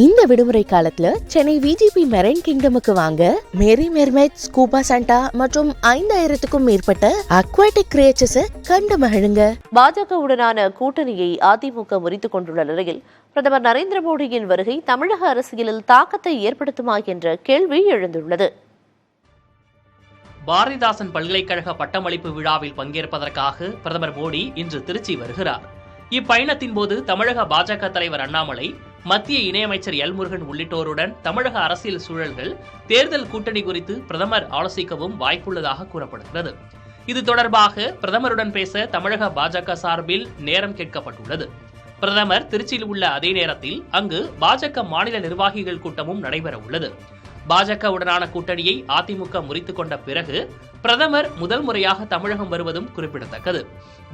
இந்த விடுமுறை காலத்துல சென்னை விஜிபி மெரைன் கிங்டமுக்கு வாங்க. மேரி மெர்மைட், ஸ்கூபா சாண்டா மற்றும் 5000க்கும் மேற்பட்ட அக்வாட்டிக் கிரியேச்சர்ஸை கண்டு மகிழுங்க. பாஜகவுடனான கூட்டணியை அதிமுக முறித்துக் கொண்டுள்ள நிலையில் பிரதமர் நரேந்திர மோடியின் வருகை தமிழக அரசியலில் தாக்கத்தை ஏற்படுத்துமா என்ற கேள்வி எழுந்துள்ளது. பாரதிதாசன் பல்கலைக்கழக பட்டமளிப்பு விழாவில் பங்கேற்பதற்காக பிரதமர் மோடி இன்று திருச்சி வருகிறார். இப்பயணத்தின் போது தமிழக பாஜக தலைவர் அண்ணாமலை, மத்திய இணையமைச்சர் எல் முருகன் உள்ளிட்டோருடன் தமிழக அரசியல் சூழல்கள், தேர்தல் கூட்டணி குறித்து பிரதமர் ஆலோசிக்கவும் வாய்ப்புள்ளதாக கூறப்படுகிறது. இது தொடர்பாக பிரதமருடன் பேச தமிழக பாஜக சார்பில் நேரம் கேட்கப்பட்டுள்ளது. பிரதமர் திருச்சியில் உள்ள அதே நேரத்தில் அங்கு பாஜக மாநில நிர்வாகிகள் கூட்டமும் நடைபெற உள்ளது. பாஜகவுடனான கூட்டணியை அதிமுக முறித்துக் கொண்ட பிறகு பிரதமர் முதல் முறையாக தமிழகம் வருவதும் குறிப்பிடத்தக்கது.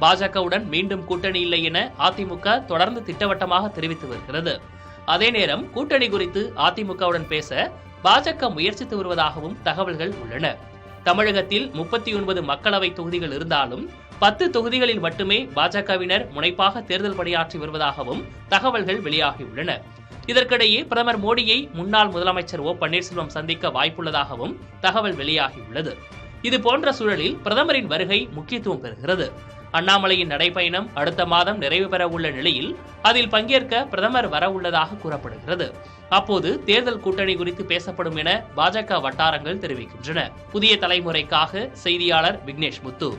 பாஜகவுடன் மீண்டும் கூட்டணி இல்லை என அதிமுக தொடர்ந்து திட்டவட்டமாக தெரிவித்து வருகிறது. அதே நேரம் கூட்டணி குறித்து அதிமுகவுடன் பேச பாஜக முயற்சித்து வருவதாகவும் தகவல்கள் உள்ளன. தமிழகத்தில் 39 மக்களவை தொகுதிகள் இருந்தாலும் 10 தொகுதிகளில் மட்டுமே பாஜகவினர் முனைப்பாக தேர்தல் பணியாற்றி வருவதாகவும் தகவல்கள் வெளியாகியுள்ளன. இதற்கிடையே பிரதமர் மோடியை முன்னாள் முதலமைச்சர் ஓ பன்னீர்செல்வம் சந்திக்க வாய்ப்புள்ளதாகவும் தகவல் வெளியாகியுள்ளது. இதுபோன்ற சூழலில் பிரதமரின் வருகை முக்கியத்துவம் பெறுகிறது. அண்ணாமலையின் நடைபயணம் அடுத்த மாதம் நிறைவு பெற உள்ள நிலையில் அதில் பங்கேற்க பிரதமர் வர உள்ளதாக கூறப்படுகிறது. அப்போது தேர்தல் கூட்டணி குறித்து பேசப்படும் என பாஜக வட்டாரங்கள் தெரிவிக்கின்றன. புதிய தலைமுறைக்காக செய்தியாளர் விக்னேஷ் முத்து.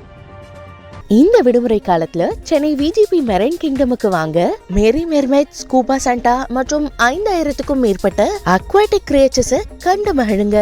இந்த விடுமுறை காலத்துல சென்னை விஜிபி மெரைன் கிங்டமுக்கு வாங்க. மேரி மெர்மைட், ஸ்கூபா சாண்டா மற்றும் 5000க்கும் மேற்பட்ட அக்வாட்டிக் கிரியேச்சர்ஸை கண்டு மகிழுங்க.